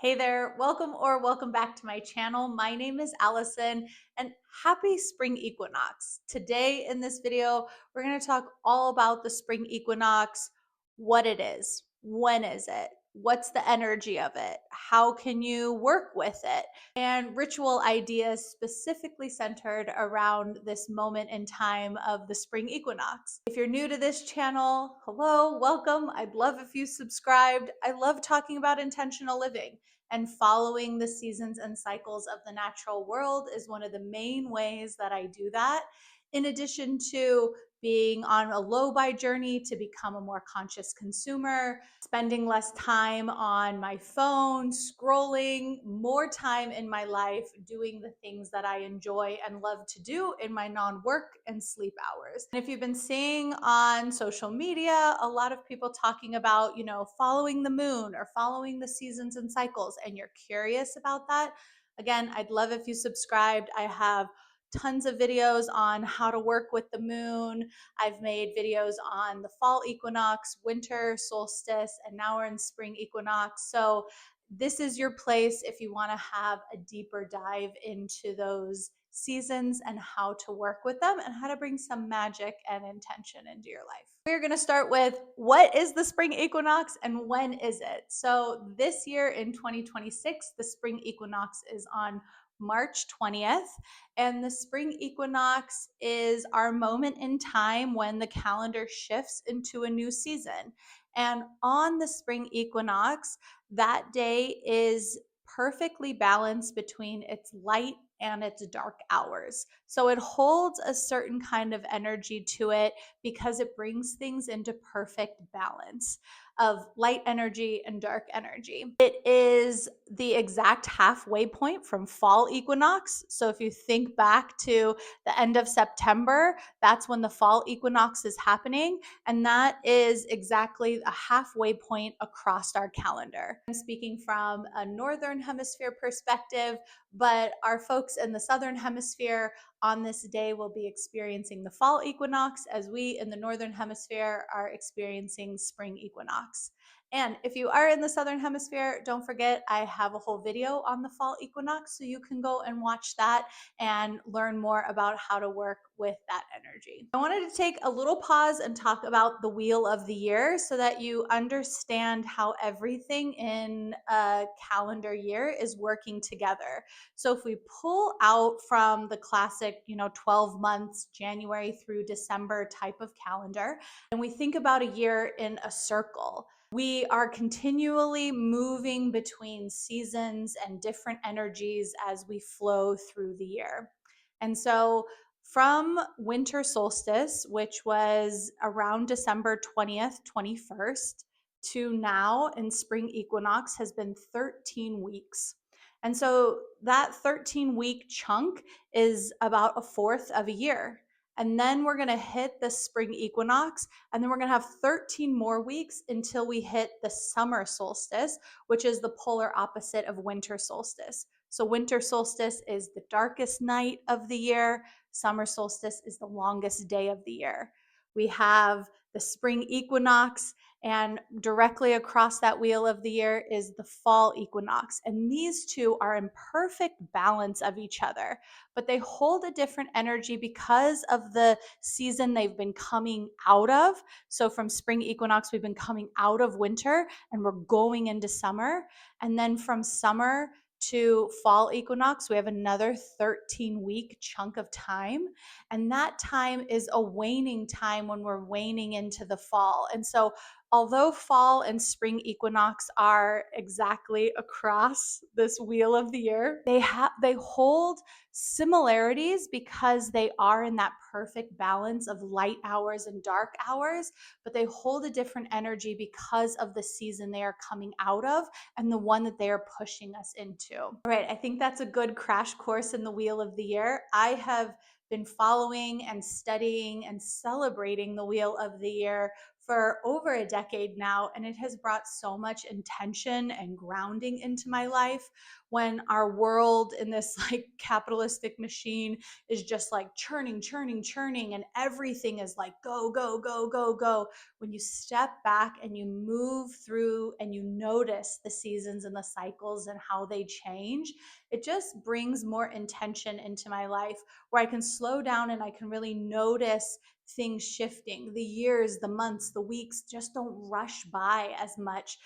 Hey there, welcome back to my channel. My name is Allison and happy Spring Equinox. Today in this video, we're going to talk all about the Spring Equinox, what it is, when is it, what's the energy of it, how can you work with it, and ritual ideas specifically centered around this moment in time of the Spring Equinox. If you're new to this channel, hello, welcome. I'd love if you subscribed. I love talking about intentional living. And following the seasons and cycles of the natural world is one of the main ways that I do that. In addition to being on a low buy journey to become a more conscious consumer, spending less time on my phone, scrolling, more time in my life doing the things that I enjoy and love to do in my non work and sleep hours. And if you've been seeing on social media, a lot of people talking about, following the moon or following the seasons and cycles, and you're curious about that, again, I'd love if you subscribed. I have tons of videos on how to work with the moon. I've made videos on the fall equinox, winter solstice, and now we're in spring equinox. So this is your place if you want to have a deeper dive into those seasons and how to work with them and how to bring some magic and intention into your life. We're going to start with what is the spring equinox and when is it? So this year in 2026, the spring equinox is on March 20th. And the spring equinox is our moment in time when the calendar shifts into a new season. And on the spring equinox, that day is perfectly balanced between its light and its dark hours. So it holds a certain kind of energy to it because it brings things into perfect balance of light energy and dark energy. It is the exact halfway point from fall equinox. So if you think back to the end of September, that's when the fall equinox is happening. And that is exactly a halfway point across our calendar. I'm speaking from a northern hemisphere perspective, but our folks in the southern hemisphere on this day will be experiencing the fall equinox as we in the northern hemisphere are experiencing spring equinox. And if you are in the southern hemisphere, don't forget I have a whole video on the fall equinox, so you can go and watch that and learn more about how to work with that energy. I wanted to take a little pause and talk about the wheel of the year so that you understand how everything in a calendar year is working together. So if we pull out from the classic, 12 months, January through December type of calendar, and we think about a year in a circle, we are continually moving between seasons and different energies as we flow through the year. And so from winter solstice, which was around December 20th, 21st, to now in spring equinox has been 13 weeks. And so that 13-week chunk is about a fourth of a year. And then we're going to hit the spring equinox, and then we're going to have 13 more weeks until we hit the summer solstice, which is the polar opposite of winter solstice. So winter solstice is the darkest night of the year. Summer solstice is the longest day of the year. We have the spring equinox, and directly across that wheel of the year is the fall equinox. And these two are in perfect balance of each other, but they hold a different energy because of the season they've been coming out of. So from spring equinox, we've been coming out of winter and we're going into summer. And then from summer to fall equinox, we have another 13-week chunk of time. And that time is a waning time when we're waning into the fall. And so although fall and spring equinox are exactly across this wheel of the year, they hold similarities because they are in that perfect balance of light hours and dark hours, but they hold a different energy because of the season they are coming out of and the one that they are pushing us into. All right, I think that's a good crash course in the wheel of the year. I have been following and studying and celebrating the wheel of the year for over a decade now, and it has brought so much intention and grounding into my life. When our world in this like capitalistic machine is just like churning, churning, churning, and everything is like go, go, go, go, go. When you step back and you move through and you notice the seasons and the cycles and how they change, it just brings more intention into my life where I can slow down and I can really notice things shifting. The years, the months, the weeks just don't rush by as much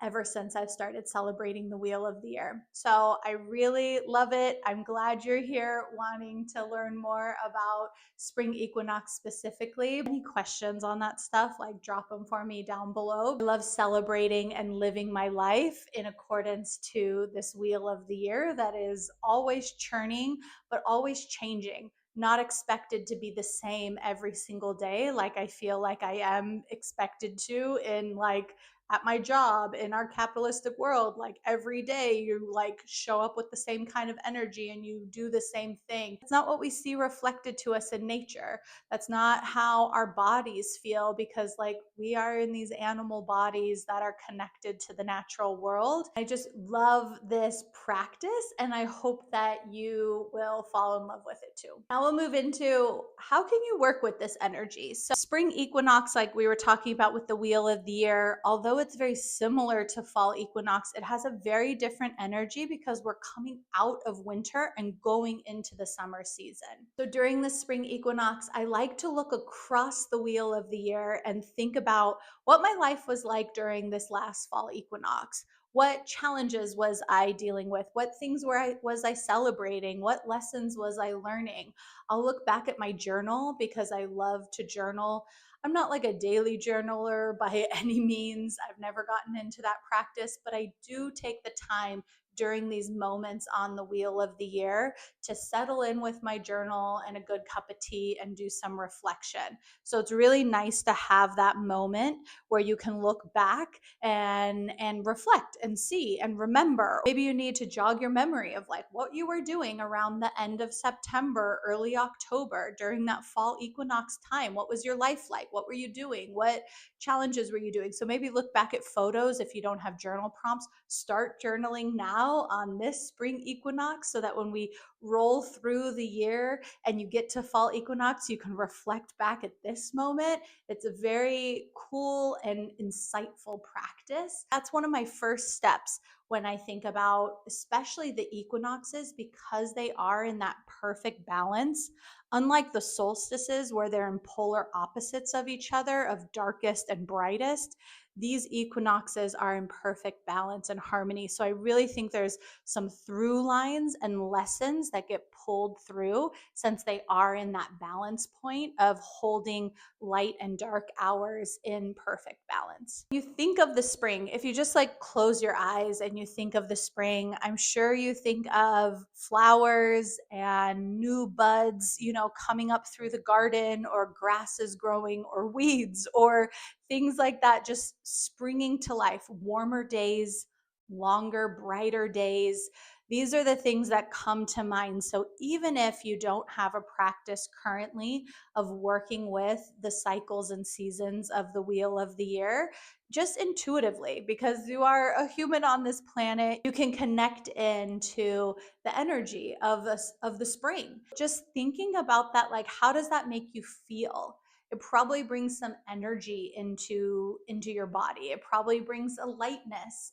ever since I've started celebrating the Wheel of the Year. So I really love it. I'm glad you're here wanting to learn more about Spring Equinox specifically. Any questions on that stuff, like drop them for me down below. I love celebrating and living my life in accordance to this Wheel of the Year that is always churning, but always changing, not expected to be the same every single day like I feel like I am expected to in like at my job in our capitalistic world. Like every day you like show up with the same kind of energy and you do the same thing. It's not what we see reflected to us in nature. That's not how our bodies feel, because like we are in these animal bodies that are connected to the natural world. I just love this practice and I hope that you will fall in love with it too. Now we'll move into how can you work with this energy. So spring equinox, like we were talking about with the Wheel of the Year, although it's very similar to fall equinox, it has a very different energy because we're coming out of winter and going into the summer season. So during the spring equinox, I like to look across the Wheel of the Year and think about what my life was like during this last fall equinox. What challenges was I dealing with? What things was I celebrating? What lessons was I learning? I'll look back at my journal because I love to journal. I'm not like a daily journaler by any means. I've never gotten into that practice, but I do take the time during these moments on the Wheel of the Year to settle in with my journal and a good cup of tea and do some reflection. So it's really nice to have that moment where you can look back and reflect and see and remember. Maybe you need to jog your memory of like what you were doing around the end of September, early October during that fall equinox time. What was your life like? What were you doing? What challenges were you doing? So maybe look back at photos. If you don't have journal prompts, start journaling now on this spring equinox so that when we roll through the year and you get to fall equinox, you can reflect back at this moment. It's a very cool and insightful practice. That's one of my first steps when I think about especially the equinoxes, because they are in that perfect balance. Unlike the solstices where they're in polar opposites of each other, of darkest and brightest, these equinoxes are in perfect balance and harmony. So I really think there's some through lines and lessons that get pulled through since they are in that balance point of holding light and dark hours in perfect balance. You think of the spring, if you just like close your eyes and you think of the spring, I'm sure you think of flowers and new buds, coming up through the garden, or grasses growing, or weeds, or things like that, just springing to life, warmer days, longer, brighter days. These are the things that come to mind. So even if you don't have a practice currently of working with the cycles and seasons of the Wheel of the Year, just intuitively, because you are a human on this planet, you can connect into the energy of the spring. Just thinking about that, like how does that make you feel? It probably brings some energy into your body. It probably brings a lightness,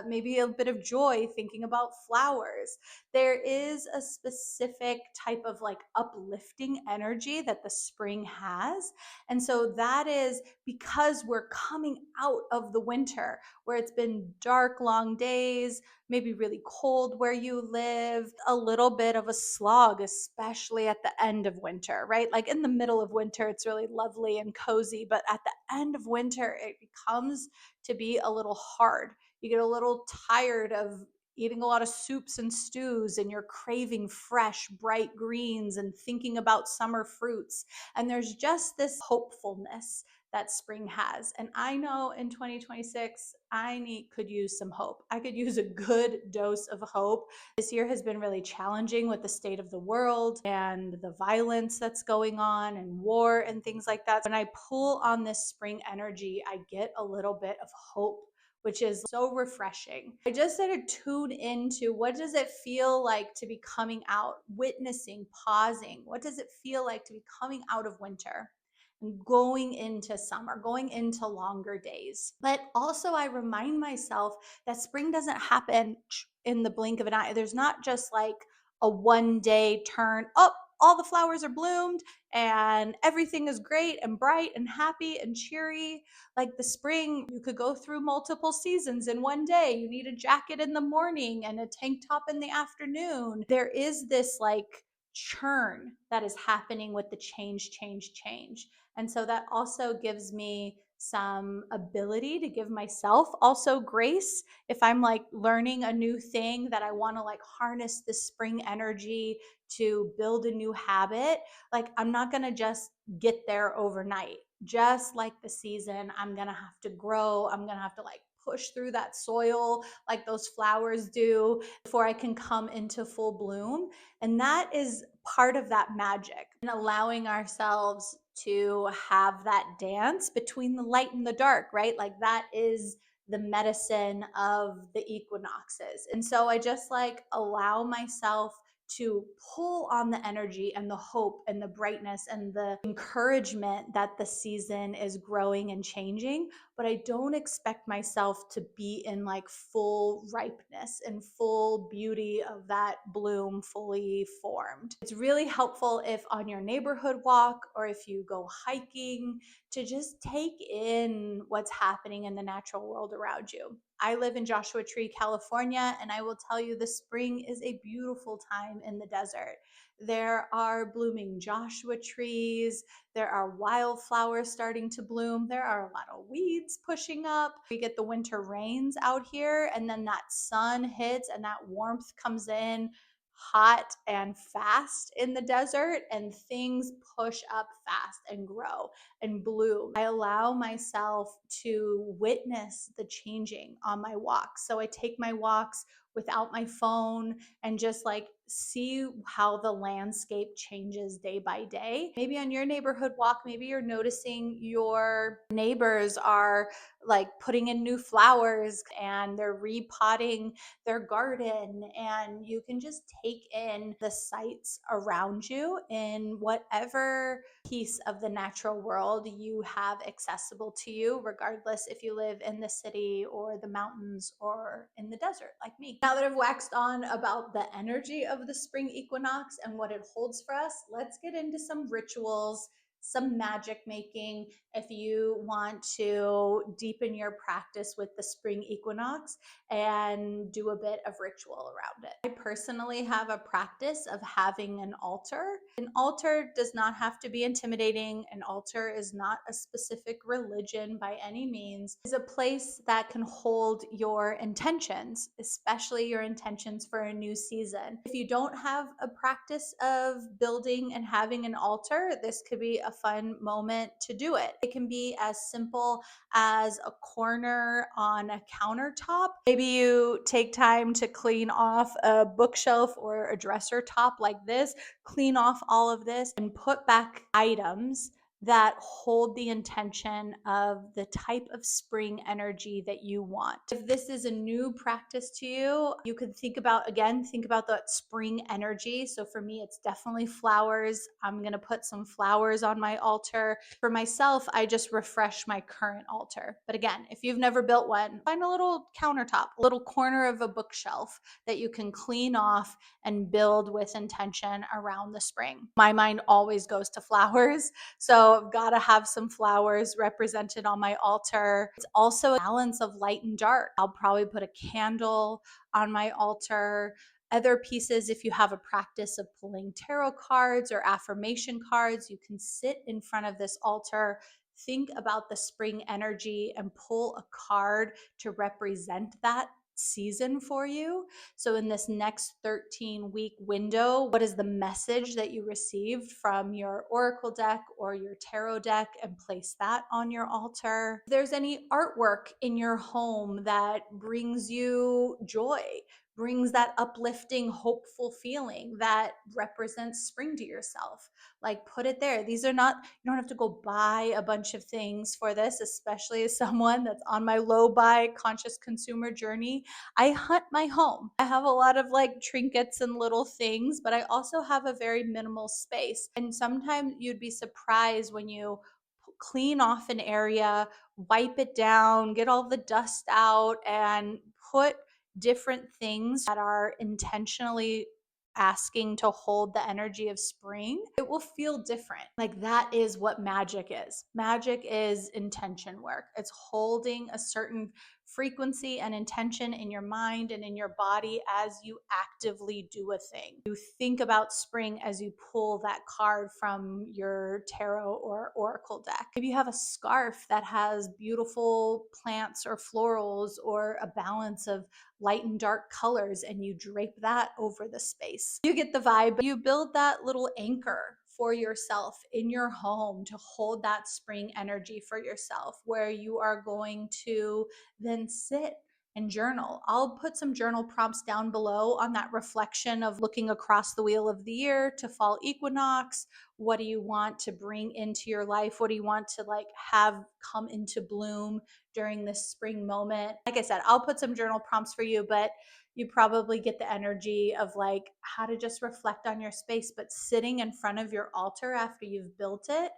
maybe a bit of joy thinking about flowers. There is a specific type of like uplifting energy that the spring has. And so that is because we're coming out of the winter where it's been dark, long days, maybe really cold where you live, a little bit of a slog, especially at the end of winter, right? Like in the middle of winter, it's really lovely and cozy, but at the end of winter, it becomes to be a little hard. You get a little tired of eating a lot of soups and stews, and you're craving fresh, bright greens and thinking about summer fruits. And there's just this hopefulness that spring has. And I know in 2026, could use some hope. I could use a good dose of hope. This year has been really challenging with the state of the world and the violence that's going on and war and things like that. When I pull on this spring energy, I get a little bit of hope, which is so refreshing. I just had to tune into, what does it feel like to be coming out, witnessing, pausing? What does it feel like to be coming out of winter and going into summer, going into longer days? But also, I remind myself that spring doesn't happen in the blink of an eye. There's not just like a one day turn, oh, all the flowers are bloomed and everything is great and bright and happy and cheery. Like the spring, you could go through multiple seasons in one day. You need a jacket in the morning and a tank top in the afternoon. There is this like churn that is happening with the change. And so that also gives me some ability to give myself also grace if I'm like learning a new thing that I want to like harness the spring energy to build a new habit. Like I'm not going to just get there overnight. Just like the season, I'm going to have to grow. I'm going to have to like push through that soil like those flowers do before I can come into full bloom. And that is part of that magic, and allowing ourselves to have that dance between the light and the dark, right? Like that is the medicine of the equinoxes. And so I just like allow myself to pull on the energy and the hope and the brightness and the encouragement that the season is growing and changing. But I don't expect myself to be in like full ripeness and full beauty of that bloom fully formed. It's really helpful if on your neighborhood walk or if you go hiking to just take in what's happening in the natural world around you. I live in Joshua Tree, California, and I will tell you the spring is a beautiful time in the desert. There are blooming Joshua trees. There are wildflowers starting to bloom. There are a lot of weeds pushing up. We get the winter rains out here, and then that sun hits and that warmth comes in hot and fast in the desert, and things push up fast and grow and bloom. I allow myself to witness the changing on my walks. So I take my walks without my phone and just like see how the landscape changes day by day. Maybe on your neighborhood walk, maybe you're noticing your neighbors are like putting in new flowers and they're repotting their garden, and you can just take in the sights around you in whatever piece of the natural world you have accessible to you, regardless if you live in the city or the mountains or in the desert like me. Now that I've waxed on about the energy of the spring equinox and what it holds for us, let's get into some rituals, some magic making if you want to deepen your practice with the spring equinox and do a bit of ritual around it. I personally have a practice of having an altar. An altar does not have to be intimidating. An altar is not a specific religion by any means. It's a place that can hold your intentions, especially your intentions for a new season. If you don't have a practice of building and having an altar, this could be a fun moment to do it. It can be as simple as a corner on a countertop. Maybe you take time to clean off a bookshelf or a dresser top like this, clean off all of this, and put back items that hold the intention of the type of spring energy that you want. If this is a new practice to you, you could think about that spring energy. So for me, it's definitely flowers. I'm going to put some flowers on my altar. For myself, I just refresh my current altar. But again, if you've never built one, find a little countertop, a little corner of a bookshelf that you can clean off and build with intention around the spring. My mind always goes to flowers. So I've got to have some flowers represented on my altar. It's also a balance of light and dark. I'll probably put a candle on my altar. Other pieces, if you have a practice of pulling tarot cards or affirmation cards, you can sit in front of this altar, think about the spring energy, and pull a card to represent that season for you. So, in this next 13-week window, what is the message that you received from your oracle deck or your tarot deck, and place that on your altar. If there's any artwork in your home that brings you joy, brings that uplifting, hopeful feeling that represents spring to yourself, like put it there. These are not, you don't have to go buy a bunch of things for this, especially as someone that's on my low buy conscious consumer journey. I hunt my home. I have a lot of like trinkets and little things, but I also have a very minimal space. And sometimes you'd be surprised when you clean off an area, wipe it down, get all the dust out, and put different things that are intentionally asking to hold the energy of spring, it will feel different. Like that is what magic is. Magic is intention work. It's holding a certain frequency and intention in your mind and in your body as you actively do a thing. You think about spring as you pull that card from your tarot or oracle deck. Maybe you have a scarf that has beautiful plants or florals or a balance of light and dark colors, and you drape that over the space. You get the vibe, but you build that little anchor for yourself in your home to hold that spring energy for yourself, where you are going to then sit and journal. I'll put some journal prompts down below on that reflection of looking across the wheel of the year to fall equinox. What do you want to bring into your life? What do you want to like have come into bloom during this spring moment? Like I said, I'll put some journal prompts for you, but you probably get the energy of like how to just reflect on your space. But sitting in front of your altar after you've built it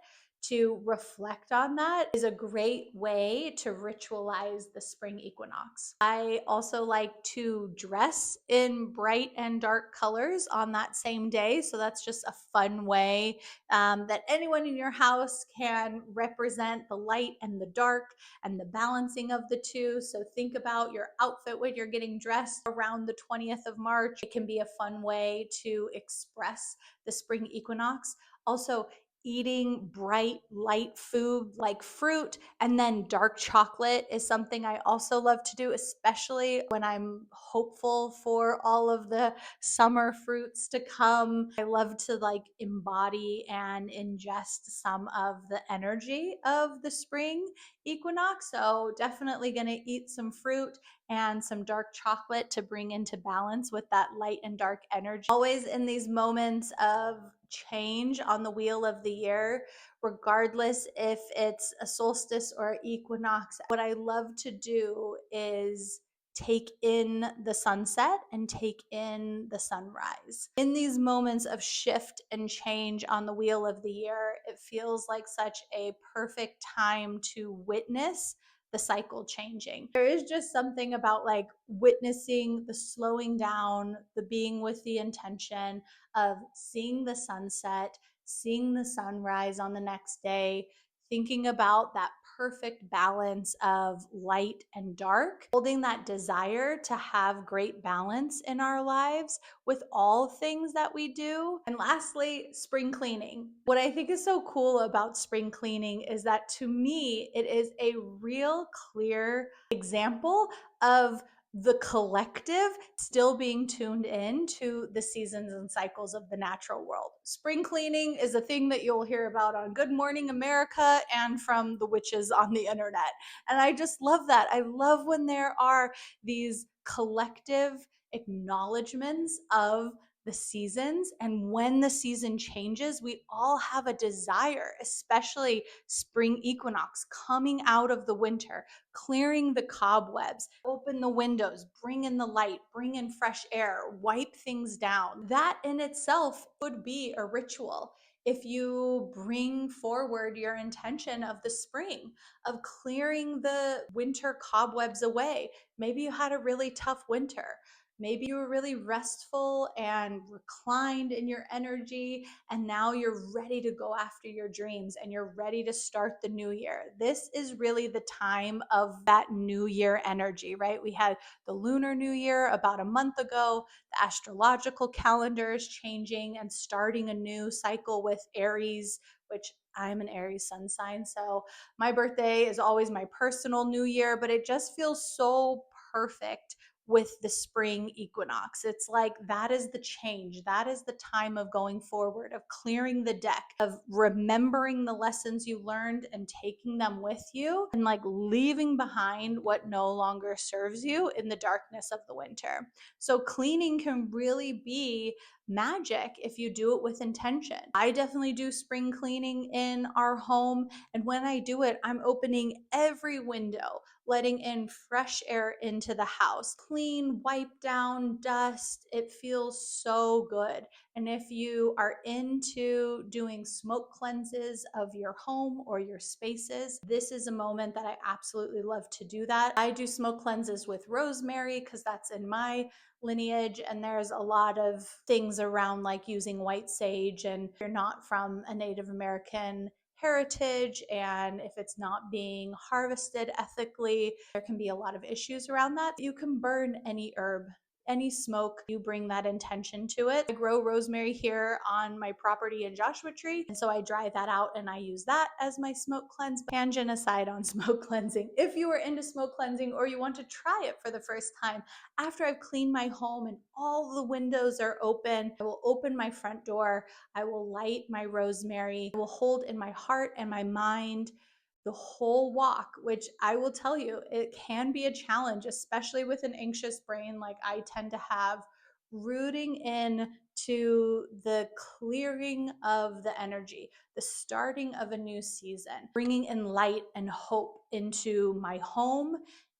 to reflect on that is a great way to ritualize the spring equinox. I also like to dress in bright and dark colors on that same day. So that's just a fun way that anyone in your house can represent the light and the dark and the balancing of the two. So think about your outfit when you're getting dressed around the 20th of March. It can be a fun way to express the spring equinox. Also, eating bright, light food like fruit and then dark chocolate is something I also love to do, especially when I'm hopeful for all of the summer fruits to come. I love to like embody and ingest some of the energy of the spring equinox. So definitely going to eat some fruit and some dark chocolate to bring into balance with that light and dark energy. Always in these moments of change on the wheel of the year, regardless if it's a solstice or equinox, what I love to do is take in the sunset and take in the sunrise. In these moments of shift and change on the wheel of the year, it feels like such a perfect time to witness the cycle changing. There is just something about like witnessing the slowing down, the being with the intention of seeing the sunset, seeing the sunrise on the next day, thinking about that perfect balance of light and dark, holding that desire to have great balance in our lives with all things that we do. And lastly, spring cleaning. What I think is so cool about spring cleaning is that to me, it is a real clear example of the collective still being tuned in to the seasons and cycles of the natural world. Spring cleaning is a thing that you'll hear about on Good Morning America and from the witches on the internet. And I just love that. I love when there are these collective acknowledgments of the seasons. And when the season changes, we all have a desire, especially spring equinox coming out of the winter, clearing the cobwebs, open the windows, bring in the light, bring in fresh air, wipe things down. That in itself would be a ritual. If you bring forward your intention of the spring, of clearing the winter cobwebs away, maybe you had a really tough winter. Maybe you were really restful and reclined in your energy, and now you're ready to go after your dreams and you're ready to start the new year. This is really the time of that new year energy, right? We had the lunar new year about a month ago. The astrological calendar is changing and starting a new cycle with Aries, which I'm an Aries sun sign. So my birthday is always my personal new year, but it just feels so perfect with the spring equinox. It's like that is the change. That is the time of going forward, of clearing the deck, of remembering the lessons you learned and taking them with you, and like leaving behind what no longer serves you in the darkness of the winter. So cleaning can really be magic if you do it with intention. I definitely do spring cleaning in our home, and when I do it, I'm opening every window, letting in fresh air into the house. Clean, wipe down dust. It feels so good. And if you are into doing smoke cleanses of your home or your spaces, this is a moment that I absolutely love to do that. I do smoke cleanses with rosemary because that's in my lineage, and there's a lot of things around like using white sage, and if you're not from a Native American heritage and if it's not being harvested ethically, there can be a lot of issues around that. You can burn any herb, any smoke, you bring that intention to it. I grow rosemary here on my property in Joshua Tree, and so I dry that out and I use that as my smoke cleanse. Tangent aside on smoke cleansing, if you are into smoke cleansing or you want to try it for the first time, after I've cleaned my home and all the windows are open, I will open my front door, I will light my rosemary, I will hold in my heart and my mind the whole walk, which I will tell you, it can be a challenge, especially with an anxious brain like I tend to have, rooting in to the clearing of the energy, the starting of a new season, bringing in light and hope into my home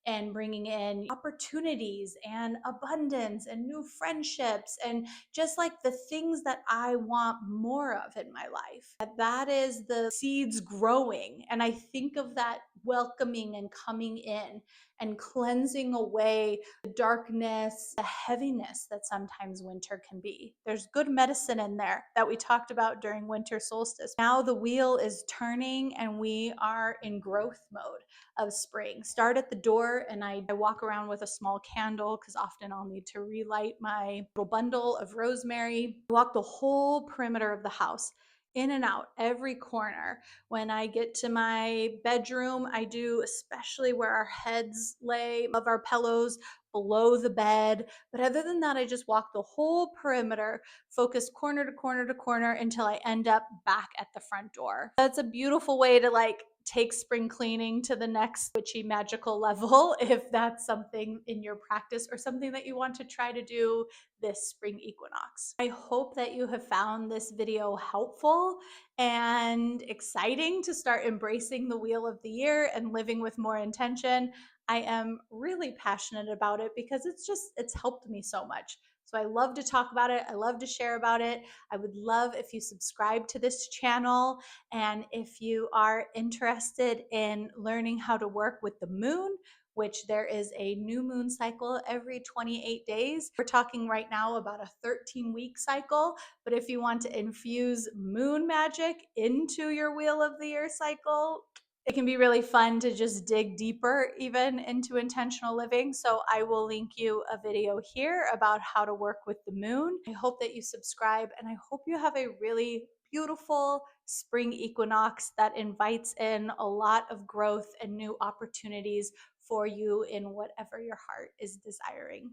and bringing in opportunities and abundance and new friendships and just like the things that I want more of in my life. That is the seeds growing. And I think of that welcoming and coming in and cleansing away the darkness, the heaviness that sometimes winter can be. There's good medicine in there that we talked about during winter solstice. Now the wheel is turning and we are in growth mode of spring. Start at the door and I walk around with a small candle because often I'll need to relight my little bundle of rosemary. Walk the whole perimeter of the house, in and out, every corner. When I get to my bedroom, I do, especially where our heads lay above our pillows, below the bed. But other than that, I just walk the whole perimeter, focus corner to corner to corner until I end up back at the front door. That's a beautiful way to like take spring cleaning to the next witchy magical level if that's something in your practice or something that you want to try to do this spring equinox. I hope that you have found this video helpful and exciting to start embracing the wheel of the year and living with more intention. I am really passionate about it because it's helped me so much. So I love to talk about it. I love to share about it. I would love if you subscribe to this channel, and if you are interested in learning how to work with the moon, which there is a new moon cycle every 28 days. We're talking right now about a 13-week cycle, but if you want to infuse moon magic into your wheel of the year cycle, it can be really fun to just dig deeper even into intentional living. So I will link you a video here about how to work with the moon. I hope that you subscribe, and I hope you have a really beautiful spring equinox that invites in a lot of growth and new opportunities for you in whatever your heart is desiring.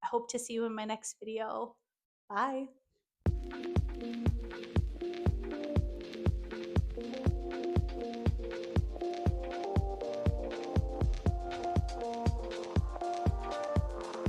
I hope to see you in my next video. Bye.